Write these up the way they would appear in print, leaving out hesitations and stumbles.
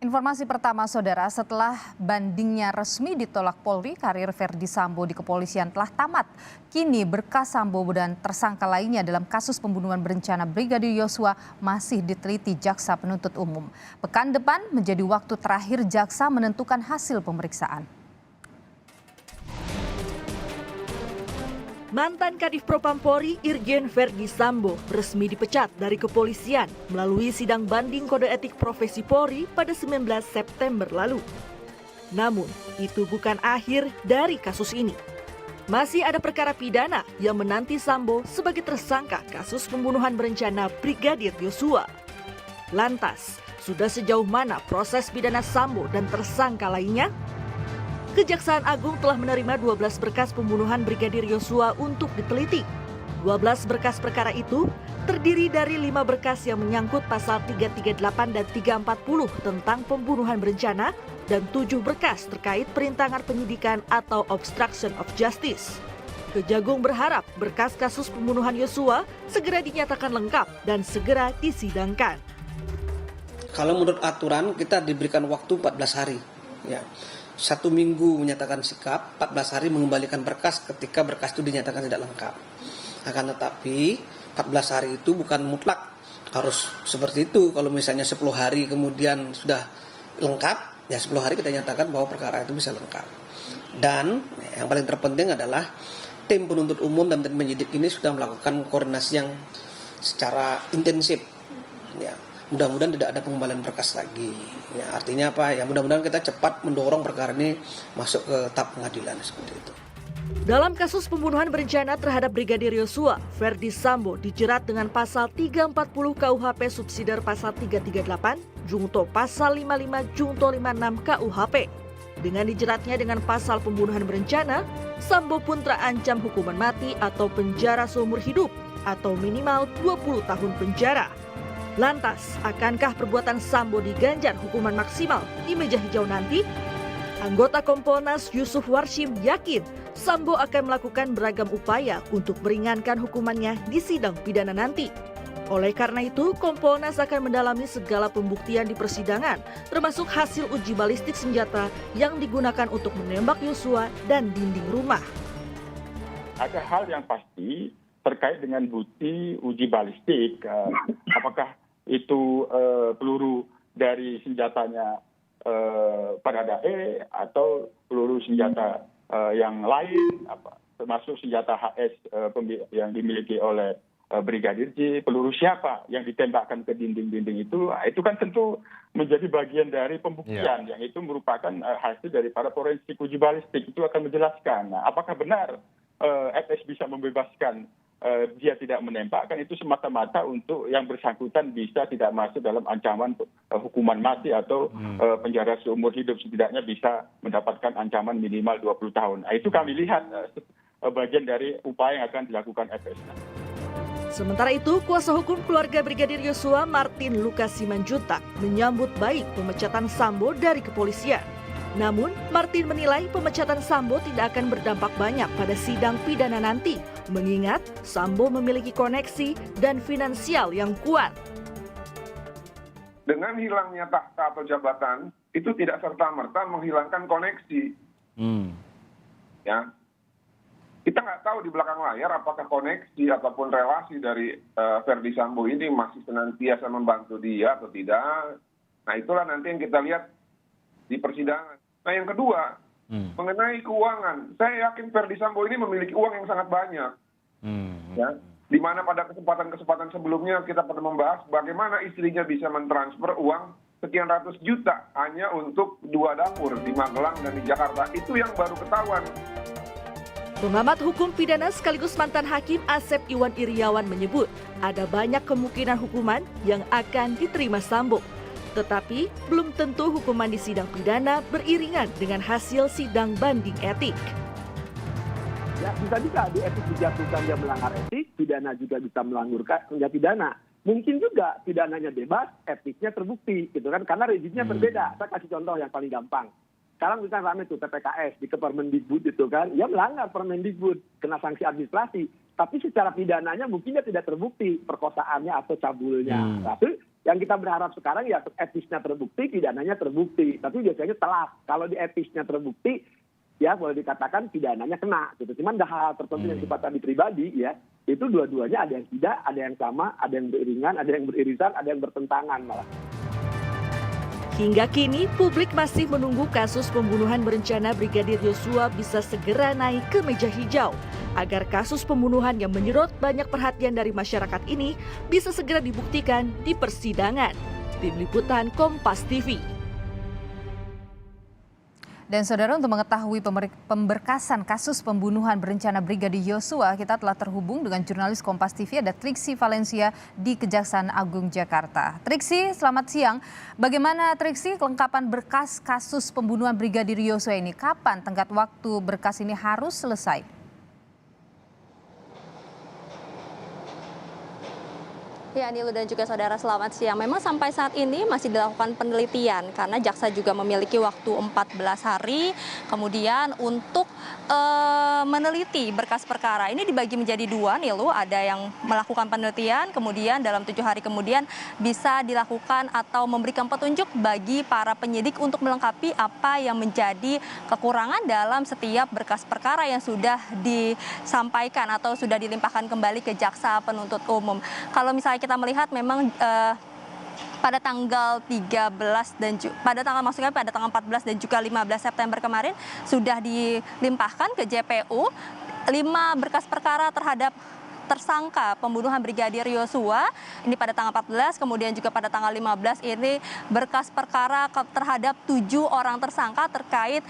Informasi pertama, Saudara, setelah bandingnya resmi ditolak Polri, karir Verdi Sambo di kepolisian telah tamat. Kini berkas Sambo dan tersangka lainnya dalam kasus pembunuhan berencana Brigadir Yosua masih diteliti jaksa penuntut umum. Pekan depan menjadi waktu terakhir jaksa menentukan hasil pemeriksaan. Mantan Kadif Propampori Irjen Verdi Sambo resmi dipecat dari kepolisian melalui sidang banding kode etik profesi Polri pada 19 September lalu. Namun, itu bukan akhir dari kasus ini. Masih ada perkara pidana yang menanti Sambo sebagai tersangka kasus pembunuhan berencana Brigadir Yosua. Lantas, sudah sejauh mana proses pidana Sambo dan tersangka lainnya? Kejaksaan Agung telah menerima 12 berkas pembunuhan Brigadir Yosua untuk diteliti. 12 berkas perkara itu terdiri dari 5 berkas yang menyangkut pasal 338 dan 340 tentang pembunuhan berencana dan 7 berkas terkait perintangan penyidikan atau obstruction of justice. Kejagung berharap berkas kasus pembunuhan Yosua segera dinyatakan lengkap dan segera disidangkan. Kalau menurut aturan kita diberikan waktu 14 hari. Ya. 1 minggu menyatakan sikap, 14 hari mengembalikan berkas ketika berkas itu dinyatakan tidak lengkap. Akan tetapi 14 hari itu bukan mutlak harus seperti itu. Kalau misalnya 10 hari kemudian sudah lengkap, ya 10 hari kita nyatakan bahwa perkara itu bisa lengkap. Dan yang paling terpenting adalah tim penuntut umum dan tim penyidik ini sudah melakukan koordinasi yang secara intensif. Ya. Mudah-mudahan tidak ada pengembalian berkas lagi. Ya, artinya apa? Ya mudah-mudahan kita cepat mendorong perkara ini masuk ke tahap pengadilan seperti itu. Dalam kasus pembunuhan berencana terhadap Brigadir Yosua, Verdi Sambo dijerat dengan pasal 340 KUHP subsidiar pasal 338, jungto pasal 55 jungto 56 KUHP. Dengan dijeratnya dengan pasal pembunuhan berencana, Sambo pun terancam hukuman mati atau penjara seumur hidup atau minimal 20 tahun penjara. Lantas, akankah perbuatan Sambo diganjar hukuman maksimal di meja hijau nanti? Anggota Kompolnas Yusuf Warshim yakin Sambo akan melakukan beragam upaya untuk meringankan hukumannya di sidang pidana nanti. Oleh karena itu, Kompolnas akan mendalami segala pembuktian di persidangan, termasuk hasil uji balistik senjata yang digunakan untuk menembak Yosua dan dinding rumah. Ada hal yang pasti terkait dengan bukti uji balistik, apakah itu peluru dari senjatanya Baradae atau peluru senjata yang lain, termasuk senjata HS yang dimiliki oleh Brigadir J, peluru siapa yang ditembakkan ke dinding-dinding itu kan tentu menjadi bagian dari pembuktian yang itu merupakan hasil daripada forensik uji balistik. Itu akan menjelaskan apakah benar FS bisa membebaskan dia tidak menembakkan, itu semata-mata untuk yang bersangkutan bisa tidak masuk dalam ancaman hukuman mati atau penjara seumur hidup, setidaknya bisa mendapatkan ancaman minimal 20 tahun. Itu kami lihat bagian dari upaya yang akan dilakukan FS. Sementara itu, kuasa hukum keluarga Brigadir Yosua Martin Lucas Simanjuntak menyambut baik pemecatan Sambo dari kepolisian. Namun, Martin menilai pemecatan Sambo tidak akan berdampak banyak pada sidang pidana nanti, mengingat Sambo memiliki koneksi dan finansial yang kuat. Dengan hilangnya tahta atau jabatan, itu tidak serta-merta menghilangkan koneksi. Ya, kita nggak tahu di belakang layar apakah koneksi ataupun relasi dari Verdi Sambo ini masih senantiasa membantu dia atau tidak. Nah, itulah nanti yang kita lihat di persidangan. Nah, yang kedua, mengenai keuangan, saya yakin Verdi Sambo ini memiliki uang yang sangat banyak. Ya, di mana pada kesempatan-kesempatan sebelumnya kita pernah membahas bagaimana istrinya bisa mentransfer uang sekian ratus juta hanya untuk 2 dapur di Magelang dan di Jakarta. Itu yang baru ketahuan. Pengamat hukum pidana sekaligus mantan hakim Asep Iwan Iriawan menyebut ada banyak kemungkinan hukuman yang akan diterima Sambo. Tetapi belum tentu hukuman di sidang pidana beriringan dengan hasil sidang banding etik. Ya, bisa di etik dijatuhkan dia melanggar etik, pidana juga bisa melanggar pidana. Mungkin juga pidananya bebas, etiknya terbukti, gitu kan? Karena rezimnya berbeda. Saya kasih contoh yang paling gampang. Sekarang misalnya rame tuh PPKS di Permendikbud itu kan, ya melanggar Permendikbud, kena sanksi administrasi. Tapi secara pidananya mungkin dia tidak terbukti perkosaannya atau cabulnya. Tapi Yang kita berharap sekarang ya etisnya terbukti, pidananya terbukti. Tapi biasanya telat. Kalau di etisnya terbukti, ya boleh dikatakan pidananya kena. Gitu. Cuman ada hal tertentu yang sifat tadi pribadi, ya itu dua-duanya ada yang tidak, ada yang sama, ada yang beriringan, ada yang beririsan, ada yang bertentangan malah. Hingga kini, publik masih menunggu kasus pembunuhan berencana Brigadir Yosua bisa segera naik ke meja hijau, agar kasus pembunuhan yang menyedot banyak perhatian dari masyarakat ini bisa segera dibuktikan di persidangan. Tim Liputan Kompas TV. Dan saudara, untuk mengetahui pemberkasan kasus pembunuhan berencana Brigadir Yosua, kita telah terhubung dengan jurnalis Kompas TV, ada Triksi Valencia di Kejaksaan Agung Jakarta. Triksi, selamat siang. Bagaimana Triksi kelengkapan berkas kasus pembunuhan Brigadir Yosua ini? Kapan tenggat waktu berkas ini harus selesai? Ya, Nilu dan juga saudara, selamat siang. Memang sampai saat ini masih dilakukan penelitian karena jaksa juga memiliki waktu 14 hari kemudian untuk meneliti berkas perkara. Ini dibagi menjadi dua, Nilu. Ada yang melakukan penelitian, kemudian dalam 7 hari kemudian bisa dilakukan atau memberikan petunjuk bagi para penyidik untuk melengkapi apa yang menjadi kekurangan dalam setiap berkas perkara yang sudah disampaikan atau sudah dilimpahkan kembali ke jaksa penuntut umum. Kalau misalnya kita melihat memang pada tanggal 13 dan pada tanggal 14 dan juga 15 September kemarin sudah dilimpahkan ke JPU 5 berkas perkara terhadap tersangka pembunuhan Brigadir Yosua. Ini pada tanggal 14, kemudian juga pada tanggal 15 ini berkas perkara terhadap 7 orang tersangka terkait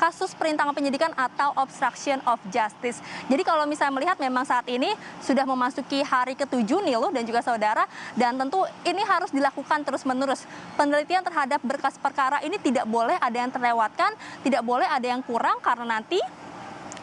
kasus perintangan penyidikan atau obstruction of justice. Jadi kalau misalnya melihat memang saat ini sudah memasuki hari ke-7, Nilu dan juga saudara, dan tentu ini harus dilakukan terus-menerus. Penelitian terhadap berkas perkara ini tidak boleh ada yang terlewatkan, tidak boleh ada yang kurang, karena nanti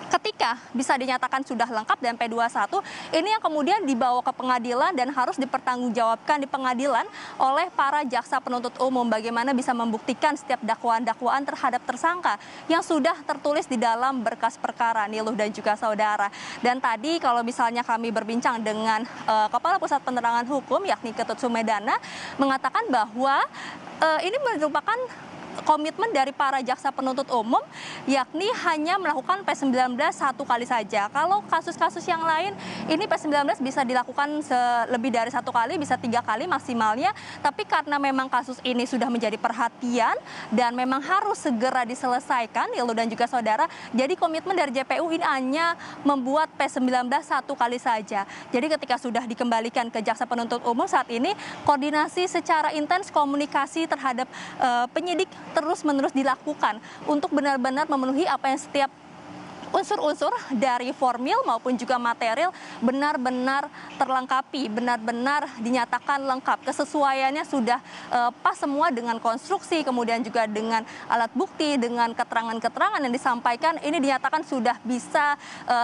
ketika bisa dinyatakan sudah lengkap dan P21, ini yang kemudian dibawa ke pengadilan dan harus dipertanggungjawabkan di pengadilan oleh para jaksa penuntut umum. Bagaimana bisa membuktikan setiap dakwaan-dakwaan terhadap tersangka yang sudah tertulis di dalam berkas perkara, Niluh dan juga saudara. Dan tadi kalau misalnya kami berbincang dengan Kepala Pusat Penerangan Hukum, yakni Ketut Sumedana, mengatakan bahwa ini merupakan komitmen dari para jaksa penuntut umum, yakni hanya melakukan P19 1 kali saja. Kalau kasus-kasus yang lain, ini P19 bisa dilakukan lebih dari 1 kali, bisa 3 kali maksimalnya. Tapi karena memang kasus ini sudah menjadi perhatian dan memang harus segera diselesaikan, Nilu dan juga saudara, jadi komitmen dari JPU ini hanya membuat P19 1 kali saja. Jadi ketika sudah dikembalikan ke jaksa penuntut umum, saat ini koordinasi secara intens, komunikasi terhadap penyidik terus-menerus dilakukan untuk benar-benar memenuhi apa yang setiap unsur-unsur dari formil maupun juga material benar-benar terlengkapi, benar-benar dinyatakan lengkap. Kesesuaiannya sudah pas semua dengan konstruksi, kemudian juga dengan alat bukti, dengan keterangan-keterangan yang disampaikan, ini dinyatakan sudah bisa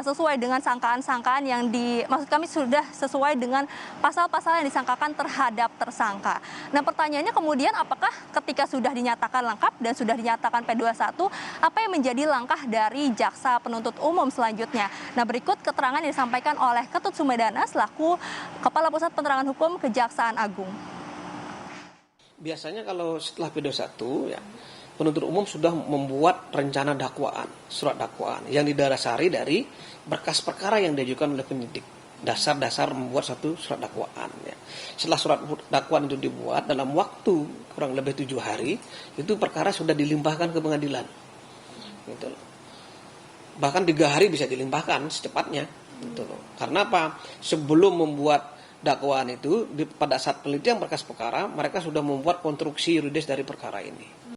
sesuai dengan sangkaan-sangkaan yang maksud kami sudah sesuai dengan pasal-pasal yang disangkakan terhadap tersangka. Nah, pertanyaannya kemudian apakah ketika sudah dinyatakan lengkap dan sudah dinyatakan P21, apa yang menjadi langkah dari jaksa penuntut umum selanjutnya? Nah, berikut keterangan yang disampaikan oleh Ketut Sumedana selaku Kepala Pusat Penerangan Hukum Kejaksaan Agung. Biasanya kalau setelah P21, ya, penuntut umum sudah membuat rencana dakwaan, surat dakwaan yang didasari dari berkas perkara yang diajukan oleh penyidik. Dasar-dasar membuat satu surat dakwaan. Ya. Setelah surat dakwaan itu dibuat, dalam waktu kurang lebih 7 hari, itu perkara sudah dilimpahkan ke pengadilan. Gitu loh. Bahkan 3 hari bisa dilimpahkan secepatnya, gitu loh. Karena apa? Sebelum membuat dakwaan itu, pada saat penelitian berkas perkara, mereka sudah membuat konstruksi yuridis dari perkara ini.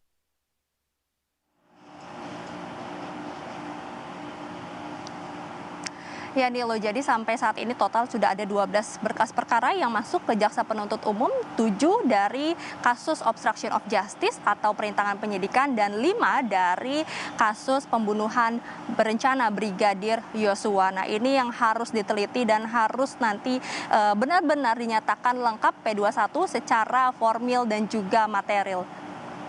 Ya, Nilo, jadi sampai saat ini total sudah ada 12 berkas perkara yang masuk ke jaksa penuntut umum, 7 dari kasus obstruction of justice atau perintangan penyidikan, dan 5 dari kasus pembunuhan berencana Brigadir Yosua. Nah, ini yang harus diteliti dan harus nanti benar-benar dinyatakan lengkap P21 secara formil dan juga material.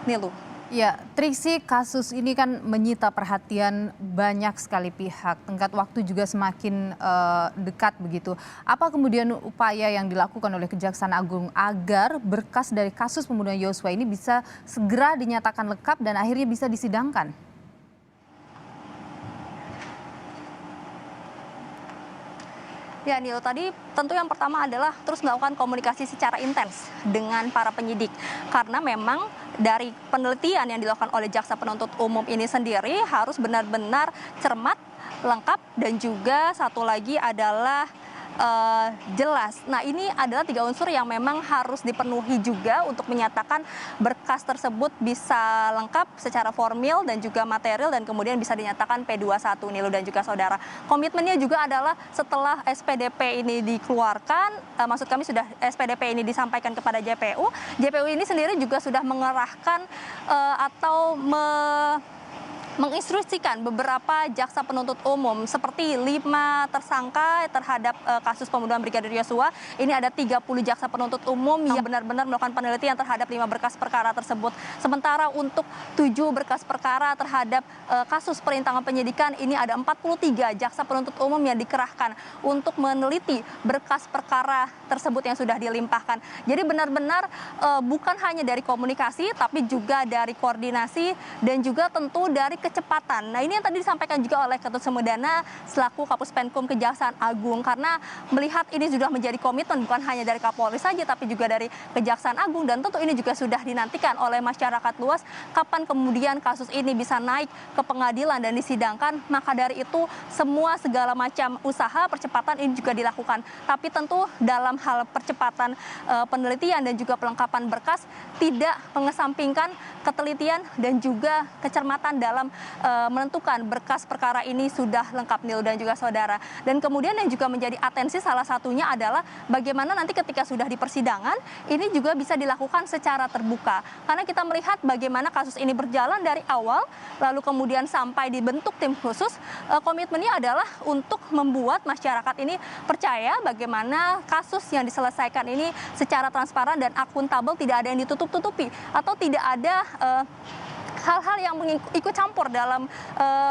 Nilu. Ya, Triksi, kasus ini kan menyita perhatian banyak sekali pihak. Tenggat waktu juga semakin dekat begitu. Apa kemudian upaya yang dilakukan oleh Kejaksaan Agung agar berkas dari kasus pembunuhan Yosua ini bisa segera dinyatakan lengkap dan akhirnya bisa disidangkan? Ya, Nilo, tadi tentu yang pertama adalah terus melakukan komunikasi secara intens dengan para penyidik. Karena memang dari penelitian yang dilakukan oleh Jaksa Penuntut Umum ini sendiri harus benar-benar cermat, lengkap, dan juga satu lagi adalah jelas. Nah, ini adalah 3 unsur yang memang harus dipenuhi juga untuk menyatakan berkas tersebut bisa lengkap secara formil dan juga material dan kemudian bisa dinyatakan P21 Nilo dan juga saudara. Komitmennya juga adalah setelah SPDP ini dikeluarkan, maksud kami sudah SPDP ini disampaikan kepada JPU. JPU ini sendiri juga sudah mengerahkan atau menginstruksikan beberapa jaksa penuntut umum seperti 5 tersangka terhadap kasus pembunuhan Brigadir Yosua. Ini ada 30 jaksa penuntut umum yang benar-benar melakukan penelitian terhadap 5 berkas perkara tersebut. Sementara untuk 7 berkas perkara terhadap kasus perintangan penyidikan, ini ada 43 jaksa penuntut umum yang dikerahkan untuk meneliti berkas perkara tersebut yang sudah dilimpahkan. Jadi benar-benar bukan hanya dari komunikasi tapi juga dari koordinasi dan juga tentu dari kecepatan. Nah, ini yang tadi disampaikan juga oleh Ketut Sumedana selaku Kapus Penkum Kejaksaan Agung, karena melihat ini sudah menjadi komitmen bukan hanya dari Kapolri saja tapi juga dari Kejaksaan Agung, dan tentu ini juga sudah dinantikan oleh masyarakat luas kapan kemudian kasus ini bisa naik ke pengadilan dan disidangkan. Maka dari itu semua segala macam usaha percepatan ini juga dilakukan. Tapi tentu dalam hal percepatan penelitian dan juga pelengkapan berkas tidak mengesampingkan ketelitian dan juga kecermatan dalam menentukan berkas perkara ini sudah lengkap, Nil dan juga saudara. Dan kemudian yang juga menjadi atensi salah satunya adalah bagaimana nanti ketika sudah di persidangan ini juga bisa dilakukan secara terbuka. Karena kita melihat bagaimana kasus ini berjalan dari awal lalu kemudian sampai dibentuk tim khusus, komitmennya adalah untuk membuat masyarakat ini percaya bagaimana kasus yang diselesaikan ini secara transparan dan akuntabel, tidak ada yang ditutup-tutupi atau tidak ada hal-hal yang ikut campur dalam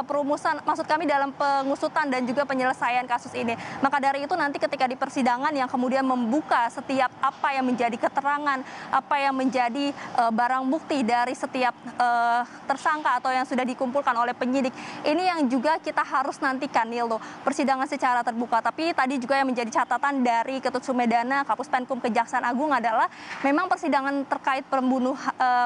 perumusan, maksud kami dalam pengusutan dan juga penyelesaian kasus ini. Maka dari itu nanti ketika di persidangan yang kemudian membuka setiap apa yang menjadi keterangan, apa yang menjadi barang bukti dari setiap tersangka atau yang sudah dikumpulkan oleh penyidik, ini yang juga kita harus nantikan, Nilo, persidangan secara terbuka. Tapi tadi juga yang menjadi catatan dari Ketut Sumedana, Kapus Penkum Kejaksaan Agung adalah memang persidangan terkait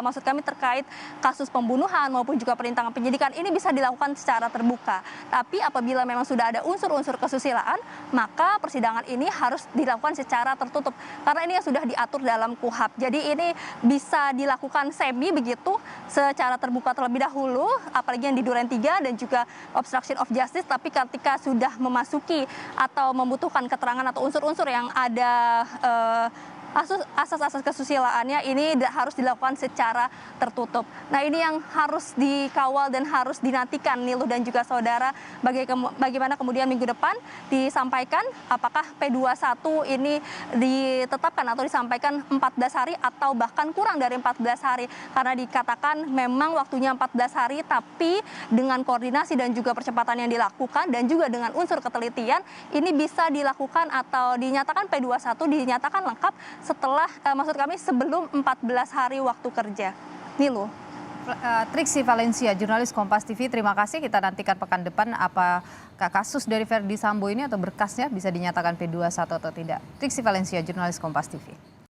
maksud kami terkait kasus pembunuhan maupun juga perintangan penyidikan ini bisa dilakukan secara terbuka. Tapi apabila memang sudah ada unsur-unsur kesusilaan, maka persidangan ini harus dilakukan secara tertutup. Karena ini yang sudah diatur dalam KUHAP. Jadi ini bisa dilakukan semi begitu secara terbuka terlebih dahulu, apalagi yang di Duren 3 dan juga obstruction of justice. Tapi ketika sudah memasuki atau membutuhkan keterangan atau unsur-unsur yang ada asas-asas kesusilaannya, ini harus dilakukan secara tertutup. Nah, ini yang harus dikawal dan harus dinantikan, Nilu dan juga saudara, bagaimana kemudian minggu depan disampaikan apakah P21 ini ditetapkan atau disampaikan 14 hari atau bahkan kurang dari 14 hari. Karena dikatakan memang waktunya 14 hari, tapi dengan koordinasi dan juga percepatan yang dilakukan dan juga dengan unsur ketelitian, ini bisa dilakukan atau dinyatakan P21 dinyatakan lengkap setelah, maksud kami sebelum 14 hari waktu kerja. Nilu. Triksi Valencia, jurnalis Kompas TV, terima kasih. Kita nantikan pekan depan apakah kasus dari Verdi Sambo ini atau berkasnya bisa dinyatakan P21 atau tidak. Triksi Valencia, jurnalis Kompas TV.